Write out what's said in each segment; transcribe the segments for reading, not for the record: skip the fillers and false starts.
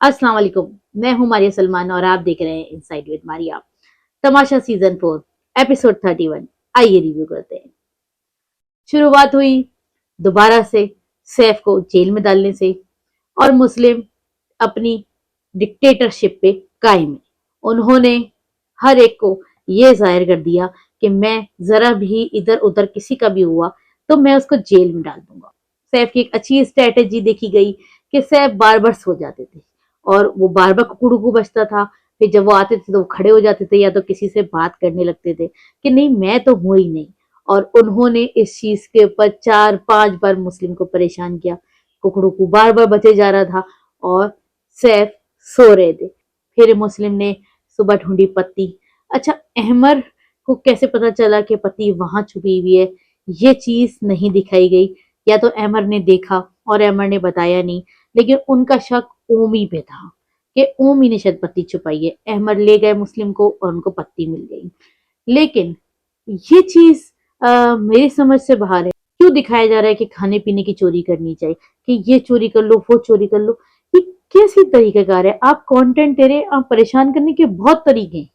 अस्सलाम वालेकुम। मैं हूं मारिया सलमान और आप देख रहे हैं inside with Maria. Tamasha season 4 episode 31। आइए रिव्यू करते हैं। शुरुआत हुई दोबारा से सैफ को जेल में डालने से और मुस्लिम अपनी डिक्टेटरशिप पे कायम है। उन्होंने हर एक को ये जाहिर कर दिया कि मैं जरा भी इधर उधर किसी का भी हुआ तो मैं उसको जेल में डाल दूंगा। सैफ की एक अच्छी स्ट्रेटेजी देखी गई कि सैफ बार बार सो जाते थे और वो बार बार कुकड़ू बजता था। फिर जब वो आते थे तो वो खड़े हो जाते थे या तो किसी से बात करने लगते थे कि नहीं मैं तो हूं ही नहीं। और उन्होंने इस चीज के ऊपर 4-5 बार मुस्लिम को परेशान किया। कुकड़ू को बार बार बचे जा रहा था और सैफ सो रहे थे। फिर मुस्लिम ने सुबह ढूंढी पत्ती। अच्छा, अहमर को कैसे पता चला कि पत्ती वहां छुपी हुई है, ये चीज नहीं दिखाई गई। या तो अहमर ने देखा और अहमर ने बताया नहीं, लेकिन उनका शक ओमी पे था कि ओमी ने शायद पत्ती छुपाई है। अहमर ले गए मुस्लिम को और उनको पत्ती मिल गई। लेकिन ये चीज मेरी समझ से बाहर है। क्यों दिखाया जा रहा है कि खाने पीने की चोरी करनी चाहिए, कि ये चोरी कर लो वो चोरी कर लो? ये कैसी तरीकेकार है? आप कंटेंट दे रहे, आप परेशान करने के बहुत तरीके हैं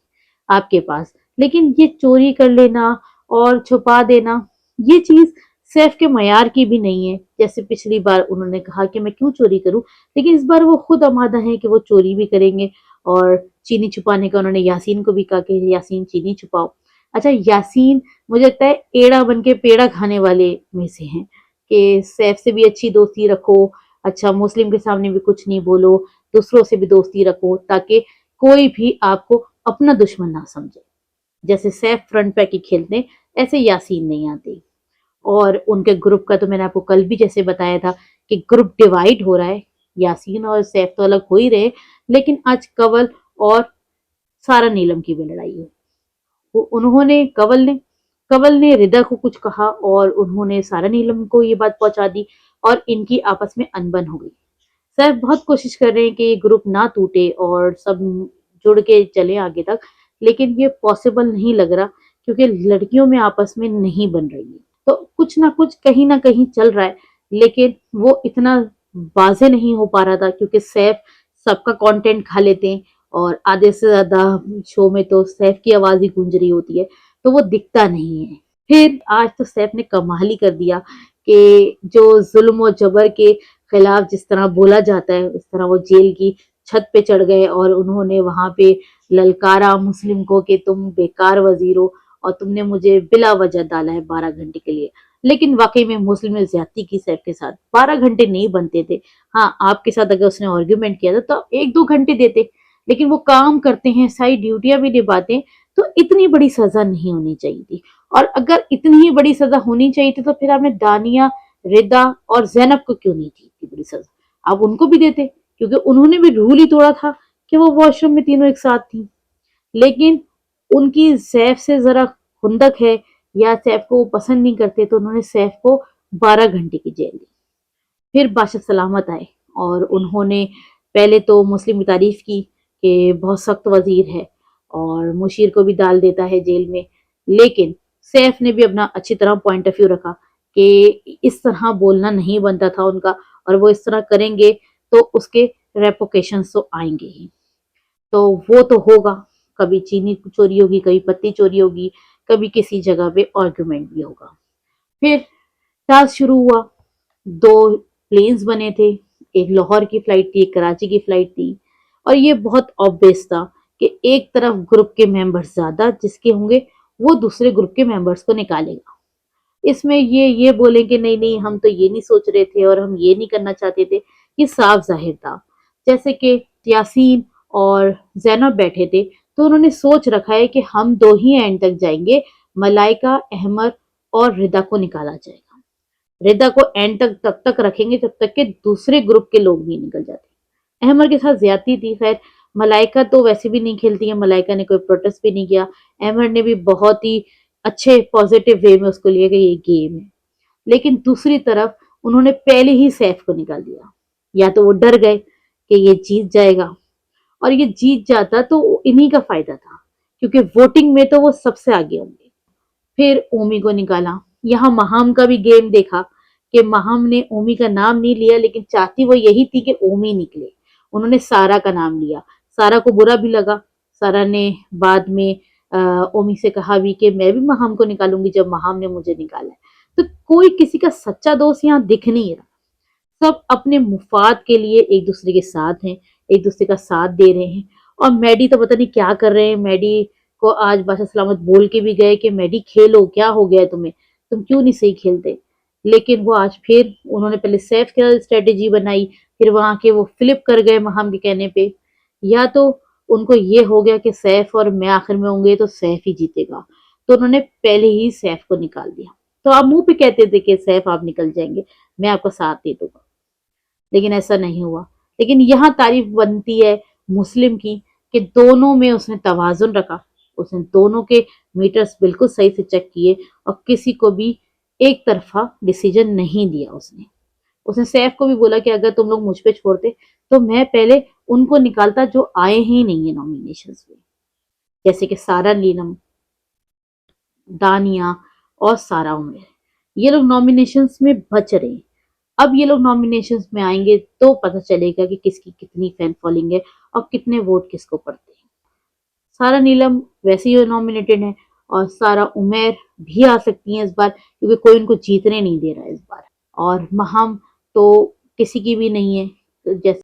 आपके पास, लेकिन ये चोरी कर लेना और छुपा देना, ये चीज सैफ के मयार की भी नहीं है। जैसे पिछली बार उन्होंने कहा कि मैं क्यों चोरी करूं, लेकिन इस बार वो खुद आमादा है कि वो चोरी भी करेंगे। और चीनी छुपाने का उन्होंने यासीन को भी कहा कि यासीन चीनी छुपाओ। अच्छा, यासीन मुझे लगता है एड़ा बन के पेड़ा खाने वाले में से हैं कि सैफ से भी अच्छी दोस्ती रखो। अच्छा, मुस्लिम के सामने भी कुछ नहीं बोलो, दूसरों से भी दोस्ती रखो ताकि कोई भी आपको अपना दुश्मन ना समझे। जैसे सैफ फ्रंट पैक ही खेलते हैं, ऐसे यासीन नहीं आते। और उनके ग्रुप का तो मैंने आपको कल भी जैसे बताया था कि ग्रुप डिवाइड हो रहा है। यासीन और सैफ तो अलग हो ही रहे, लेकिन आज कंवल और सारा नीलम की भी लड़ाई हुई। उन्होंने कंवल ने रिदा को कुछ कहा और उन्होंने सारा नीलम को ये बात पहुंचा दी और इनकी आपस में अनबन हो गई। सर बहुत कोशिश कर रहे हैं कि ये ग्रुप ना टूटे और सब जुड़ के चले आगे तक, लेकिन ये पॉसिबल नहीं लग रहा क्योंकि लड़कियों में आपस में नहीं बन रही है। तो कुछ ना कहीं चल रहा है, लेकिन वो इतना वाजे नहीं हो पा रहा था क्योंकि सैफ सबका कंटेंट खा लेते हैं और आधे से ज्यादा शो में तो सैफ की आवाज ही गूंज रही होती है, तो वो दिखता नहीं है। फिर आज तो सैफ ने कमाल ही कर दिया कि जो जुल्म और जबर के खिलाफ जिस तरह बोला जाता है उस तरह वो जेल की छत पे चढ़ गए और उन्होंने वहां पे ललकारा मुस्लिम को कि तुम बेकार वजीर हो और तुमने मुझे बिला वजह डाला है 12 घंटे के लिए। लेकिन वाकई में मुस्लिम ने ज्यादती की सैफ के साथ। 12 घंटे नहीं बनते थे। हाँ, आपके साथ अगर उसने आर्ग्यूमेंट किया था तो 1-2 घंटे देते, लेकिन वो काम करते हैं, सारी ड्यूटियां भी निभाते हैं, तो इतनी बड़ी सजा नहीं होनी चाहिए थी। और अगर इतनी ही बड़ी सजा होनी चाहिए थी तो फिर आपने दानिया, रिदा और जैनब को क्यों नहीं थी इतनी बड़ी सजा? आप उनको भी देते, क्योंकि उन्होंने भी रूल ही तोड़ा था कि वो वॉशरूम में तीनों एक साथ थी। लेकिन उनकी सैफ से जरा खुंदक है या सैफ को वो पसंद नहीं करते, तो उन्होंने सैफ को 12 घंटे की जेल दी। फिर बादशाह सलामत आए और उन्होंने पहले तो मुस्लिम की तारीफ की कि बहुत सख्त वजीर है और मुशीर को भी डाल देता है जेल में। लेकिन सैफ ने भी अपना अच्छी तरह पॉइंट ऑफ व्यू रखा कि इस तरह बोलना नहीं बनता था उनका, और वो इस तरह करेंगे तो उसके रेपोकेशन तो आएंगे ही। तो वो तो होगा, कभी चीनी चोरी होगी, कभी पत्ती चोरी होगी, कभी किसी जगह पे आर्गुमेंट भी होगा। फिर टास्क शुरू हुआ। 2 प्लेन्स बने थे, एक लाहौर की फ्लाइट थी, एक कराची की फ्लाइट थी। और ये बहुत ऑब्वियस था कि एक तरफ ग्रुप के मेंबर्स ज्यादा जिसके होंगे वो दूसरे ग्रुप के मेंबर्स को निकालेगा। इसमें ये बोले कि नहीं नहीं हम तो ये नहीं सोच रहे थे और हम ये नहीं करना चाहते थे, ये साफ जाहिर था। जैसे कि यासीन और जैनब बैठे थे तो उन्होंने सोच रखा है कि हम दो ही एंड तक जाएंगे, मलाइका, अहमद और रिदा को निकाला जाएगा। रिदा को एंड तक रखेंगे जब तक कि दूसरे ग्रुप के लोग नहीं निकल जाते। अहमद के साथ ज्यादती थी। खैर, मलाइका तो वैसे भी नहीं खेलती है, मलाइका ने कोई प्रोटेस्ट भी नहीं किया। अहमद ने भी बहुत ही अच्छे पॉजिटिव वे में उसको लिया कि ये गेम है। लेकिन दूसरी तरफ उन्होंने पहले ही सैफ को निकाल दिया। या तो वो डर गए कि ये जीत जाएगा, और ये जीत जाता तो इन्हीं का फायदा था क्योंकि वोटिंग में तो वो सबसे आगे होंगे। फिर ओमी को निकाला। यहाँ महाम का भी गेम देखा कि महाम ने ओमी का नाम नहीं लिया, लेकिन चाहती वो यही थी कि ओमी निकले। انہوں نے سارا کا نام لیا. سارا کو برا بھی لگا. سارا نے بعد میں اومی سے کہا بھی کہ میں بھی مہام کو نکالوں گی جب مہام نے مجھے نکالا ہے. تو کوئی کسی کا سچا دوست یہاں دکھ نہیں رہا. سب اپنے مفاد کے لیے ایک دوسرے کے ساتھ ہیں, ایک دوسرے کا ساتھ دے رہے ہیں. اور میڈی تو پتہ نہیں کیا کر رہے ہیں. میڈی کو آج بادشاہ سلامت بول کے بھی گئے کہ میڈی کھیلو, کیا ہو گیا ہے تمہیں, تم کیوں نہیں صحیح کھیلتے. لیکن وہ آج پھر انہوں نے پہلے سیف کا اسٹریٹجی بنائی, پھر وہاں کے وہ فلپ کر گئے مہام کے کہنے پہ. یا تو ان کو یہ ہو گیا کہ سیف اور میں آخر میں ہوں گے تو سیف ہی جیتے گا, تو انہوں نے پہلے ہی سیف کو نکال دیا. تو آپ منہ پہ کہتے تھے کہ سیف آپ نکل جائیں گے, میں آپ کا ساتھ دے دوں گا, لیکن ایسا نہیں ہوا. لیکن یہاں تعریف بنتی ہے مسلم کی کہ دونوں میں اس نے توازن رکھا. اس نے دونوں کے میٹرز بالکل صحیح سے چیک کیے اور کسی کو بھی ایک طرفہ ڈیسیجن نہیں دیا. اس نے سیف کو بھی بولا کہ اگر تم لوگ مجھ پہ چھوڑتے تو میں پہلے ان کو نکالتا جو آئے ہی نہیں ہیں نامینیشنز میں, جیسے کہ سارا نیلم, دانیہ اور سارا عمر. یہ لوگ نامینیشنز میں بچ رہے ہیں. اب یہ لوگ نامینیشنز میں آئیں گے تو پتہ چلے گا کہ کس کی کتنی فین فالوئنگ ہے اور کتنے ووٹ کس کو پڑتے ہیں. سارا نیلم ویسے ہی نامینیٹڈ ہے اور سارا عمیر بھی آ سکتی ہیں اس بار, کیونکہ کوئی ان کو جیتنے نہیں دے رہا ہے اس بار. اور مہام تو کسی کی بھی نہیں ہے. جیسے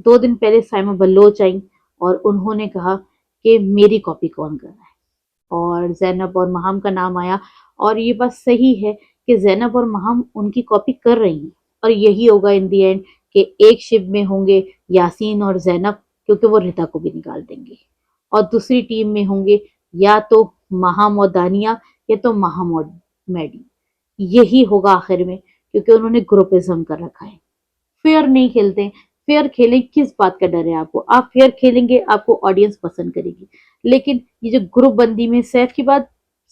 2 دن پہلے سائمہ بلوچ آئیں اور انہوں نے کہا کہ میری کاپی کون کر رہا ہے, اور زینب اور مہام کا نام آیا. اور یہ بات صحیح ہے کہ زینب اور مہام ان کی کاپی کر رہی ہیں, اور یہی ہوگا ان دی اینڈ کہ ایک شپ میں ہوں گے یاسین اور زینب, کیونکہ وہ رتا کو بھی نکال دیں گے. اور دوسری ٹیم میں ہوں گے یا تو مہام اور دانیہ یا تو مہام اور میڈی. یہی ہوگا آخر میں, کیونکہ انہوں نے گروپزم کر رکھا ہے. فیئر نہیں کھیلتے. فیئر کھیلیں, کس بات کا ڈر ہے آپ کو؟ آپ فیئر کھیلیں گے, آپ کو آڈینس پسند کرے گی. لیکن یہ جو گروپ بندی میں سیف کی بات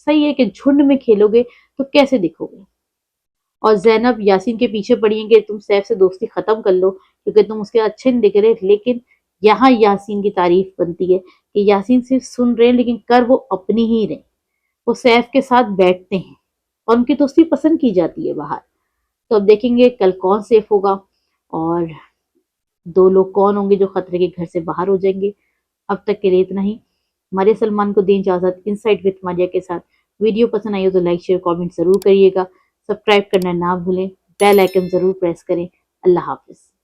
صحیح ہے کہ جھنڈ میں کھیلو گے تو کیسے دکھو گے. اور زینب یاسین کے پیچھے پڑی ہیں کہ تم سیف سے دوستی ختم کر لو کیونکہ تم اس کے اچھے نہیں دکھ رہے. لیکن یہاں یاسین کی تعریف بنتی ہے کہ یاسین صرف سن رہے ہیں لیکن کر وہ اپنی ہی رہے. وہ سیف کے ساتھ بیٹھتے ہیں اور ان کی دوستی پسند کی جاتی ہے باہر. تو اب دیکھیں گے کل کون سیف ہوگا اور 2 لوگ کون ہوں گے جو خطرے کے گھر سے باہر ہو جائیں گے. اب تک کے لیے اتنا ہی. ماریہ سلمان کو دیں اجازت انسائٹ وتھ ماریہ کے ساتھ. ویڈیو پسند آئی ہو تو لائک شیئر کامنٹ ضرور کریے گا. سبسکرائب کرنا نہ بھولیں, بیل آئیکن ضرور پریس کریں. اللہ حافظ.